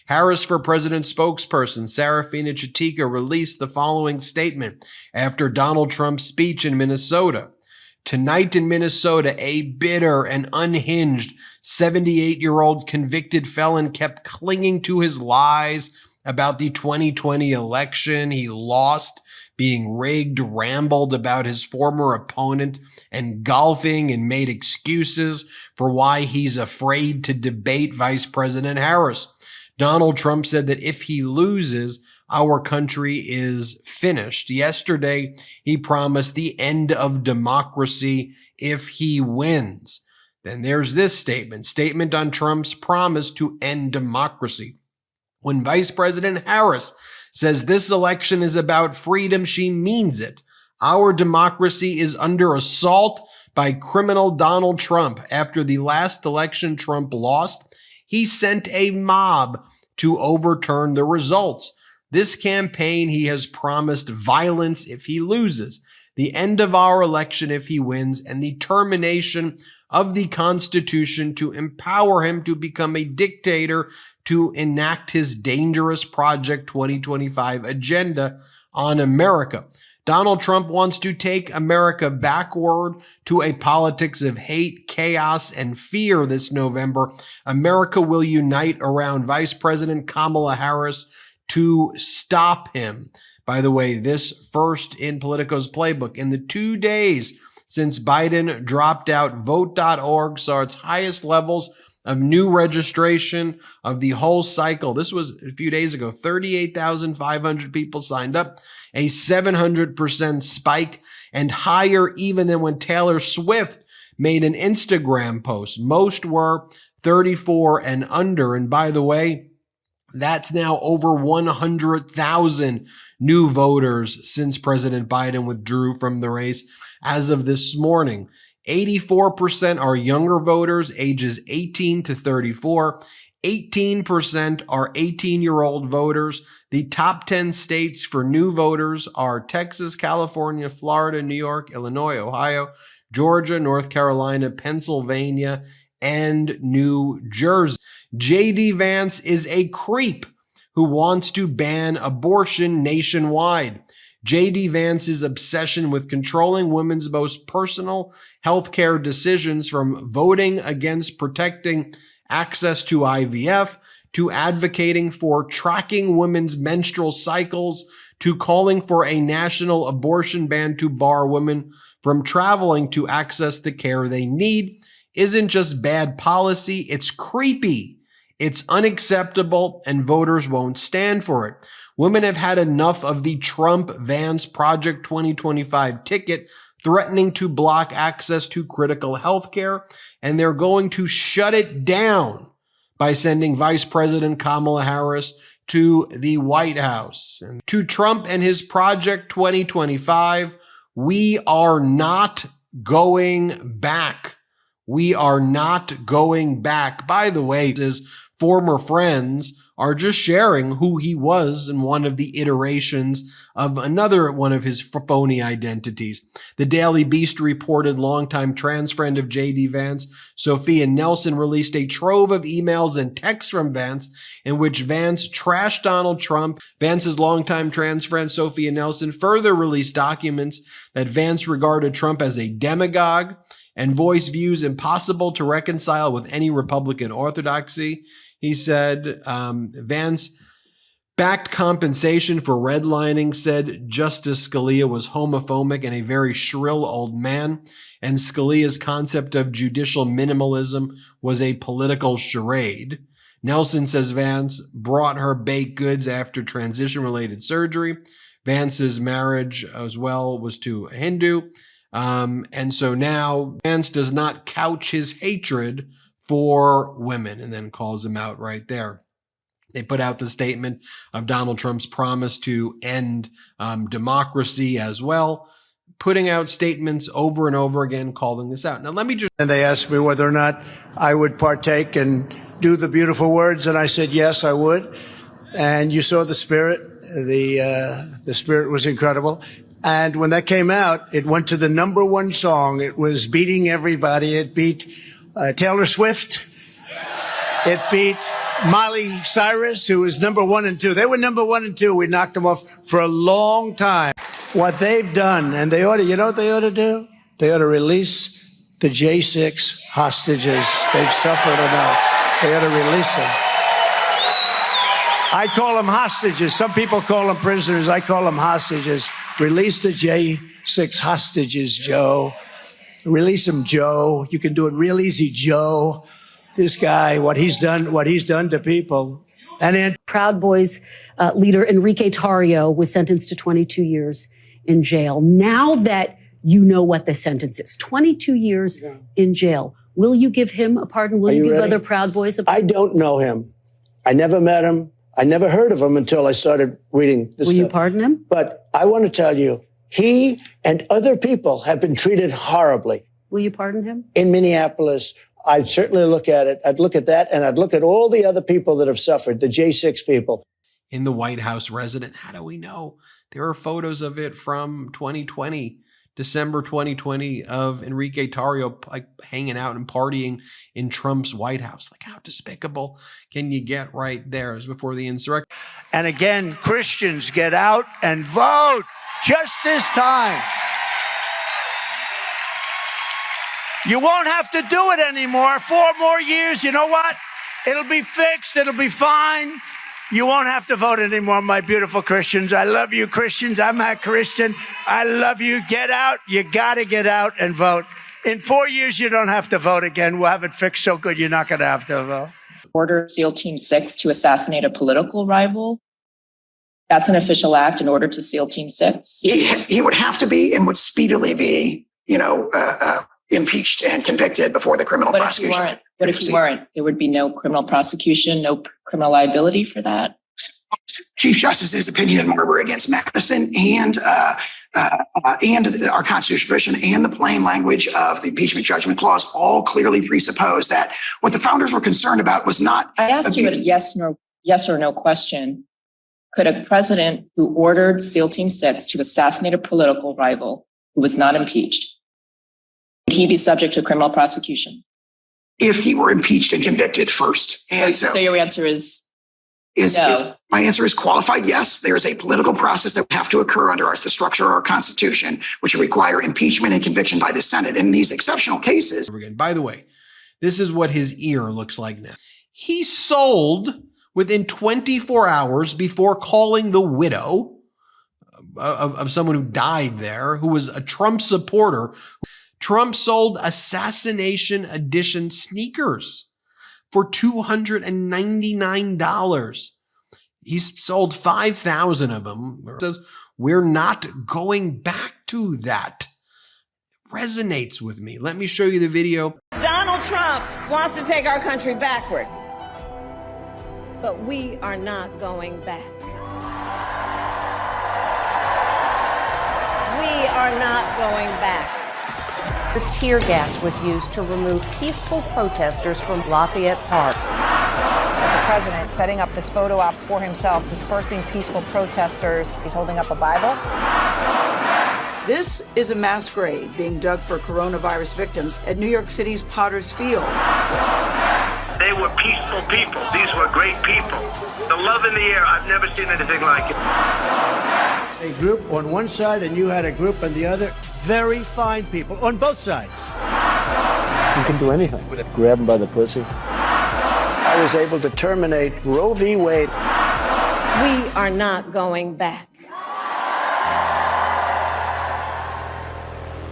Harris for President spokesperson Sarafina Chitika released the following statement after Donald Trump's speech in Minnesota. Tonight in Minnesota, a bitter and unhinged 78-year-old convicted felon kept clinging to his lies about the 2020 election he lost, being rigged, rambled about his former opponent, and golfing and made excuses for why he's afraid to debate Vice President Harris. Donald Trump said that if he loses, our country is finished. Yesterday, he promised the end of democracy if he wins. Then there's this statement on Trump's promise to end democracy. When Vice President Harris says this election is about freedom, she means it. Our democracy is under assault by criminal Donald Trump. After the last election Trump lost, he sent a mob to overturn the results. This campaign, he has promised violence if he loses, the end of our election if he wins, and the termination of the Constitution to empower him to become a dictator to enact his dangerous Project 2025 agenda on America. Donald Trump wants to take America backward to a politics of hate, chaos, and fear this November. America will unite around Vice President Kamala Harris to stop him. By the way, this first in Politico's playbook. In the 2 days since Biden dropped out, Vote.org saw its highest levels of new registration of the whole cycle. This was a few days ago. 38,500 people signed up, a 700% spike, and higher even than when Taylor Swift made an Instagram post. Most were 34 and under. And by the way, that's now over 100,000 new voters since President Biden withdrew from the race as of this morning. 84% are younger voters, ages 18 to 34. 18% are 18-year-old voters. The top 10 states for new voters are Texas, California, Florida, New York, Illinois, Ohio, Georgia, North Carolina, Pennsylvania, and New Jersey. J.D. Vance is a creep who wants to ban abortion nationwide. J.D. Vance's obsession with controlling women's most personal healthcare decisions, from voting against protecting access to IVF, to advocating for tracking women's menstrual cycles, to calling for a national abortion ban to bar women from traveling to access the care they need, isn't just bad policy, it's creepy. It's unacceptable, and voters won't stand for it. Women have had enough of the Trump-Vance Project 2025 ticket threatening to block access to critical health care, and they're going to shut it down by sending Vice President Kamala Harris to the White House. And to Trump and his Project 2025, we are not going back. We are not going back. By the way, his former friends are just sharing who he was in one of the iterations of another one of his phony identities. The Daily Beast reported longtime trans friend of J.D. Vance, Sophia Nelson, released a trove of emails and texts from Vance in which Vance trashed Donald Trump. Vance's longtime trans friend, Sophia Nelson, further released documents that Vance regarded Trump as a demagogue and voiced views impossible to reconcile with any Republican orthodoxy. He said Vance backed compensation for redlining, said Justice Scalia was homophobic and a very shrill old man, and Scalia's concept of judicial minimalism was a political charade. Nelson says Vance brought her baked goods after transition-related surgery. Vance's marriage as well was to a Hindu. And so now Vance does not couch his hatred for women, and then calls them out right there. They put out the statement of Donald Trump's promise to end democracy as well, putting out statements over and over again, calling this out. Now, let me just... And they asked me whether or not I would partake and do the beautiful words, and I said, yes, I would. And you saw the spirit. The spirit was incredible. And when that came out, it went to the #1 song. It was beating everybody. It beat Taylor Swift. It beat Miley Cyrus, who was number 1 and 2. They were number 1 and 2. We knocked them off for a long time. What they've done, and they ought to, you know what they ought to do? They ought to release the J6 hostages. They've suffered enough. They ought to release them. I call them hostages. Some people call them prisoners. I call them hostages. Release the J6 hostages, Joe. Release them, Joe. You can do it real easy, Joe. This guy, what he's done to people. And Proud Boys leader Enrique Tarrio was sentenced to 22 years in jail. Now that you know what the sentence is, 22 years in jail, will you give him a pardon? Will you give other Proud Boys a pardon? I don't know him. I never met him. I never heard of him until I started reading this Will stuff. you pardon him? But I want to tell you, he and other people have been treated horribly. Will you pardon him? In Minneapolis, I'd certainly look at it. I'd look at that, and I'd look at all the other people that have suffered, the J6 people. In the White House resident, how do we know? There are photos of it from 2020, December 2020, of Enrique Tarrio like hanging out and partying in Trump's White House. Like, how despicable can you get right there? It was before the insurrection. And again, Christians, get out and vote just this time. You won't have to do it anymore. 4 more years, you know what? It'll be fixed. It'll be fine. You won't have to vote anymore, my beautiful Christians. I love you, Christians. I'm a Christian. I love you. Get out. You got to get out and vote. In 4 years, you don't have to vote again. We'll have it fixed so good you're not going to have to vote. Ordered SEAL Team 6 to assassinate a political rival. That's an official act in order to SEAL Team 6. He would have to be and would speedily be, impeached and convicted before the criminal prosecution. What if he weren't? There would be no criminal prosecution, no criminal liability for that. Chief Justice's opinion in Marbury against Madison and our constitutional tradition and the plain language of the impeachment judgment clause all clearly presuppose that what the founders were concerned about was not. I asked you a yes or no question. Could a president who ordered SEAL Team 6 to assassinate a political rival who was not impeached, would he be subject to criminal prosecution? If he were impeached and convicted first. And so your answer is no. My answer is qualified yes. There is a political process that would have to occur under the structure of our Constitution, which would require impeachment and conviction by the Senate. In these exceptional cases. By the way, this is what his ear looks like now. He sold within 24 hours before calling the widow of someone who died there, who was a Trump supporter. Trump sold assassination edition sneakers for $299. He's sold 5,000 of them. It says, we're not going back to that. It resonates with me. Let me show you the video. Donald Trump wants to take our country backward, but we are not going back. We are not going back. Tear gas was used to remove peaceful protesters from Lafayette Park. The president setting up this photo op for himself, dispersing peaceful protesters. He's holding up a Bible. This is a mass grave being dug for coronavirus victims at New York City's Potter's Field. They were peaceful people. These were great people. The love in the air, I've never seen anything like it. A group on one side and you had a group on the other. Very fine people on both sides. You can do anything. Grab them by the pussy. I was able to terminate Roe v. Wade. We are not going back.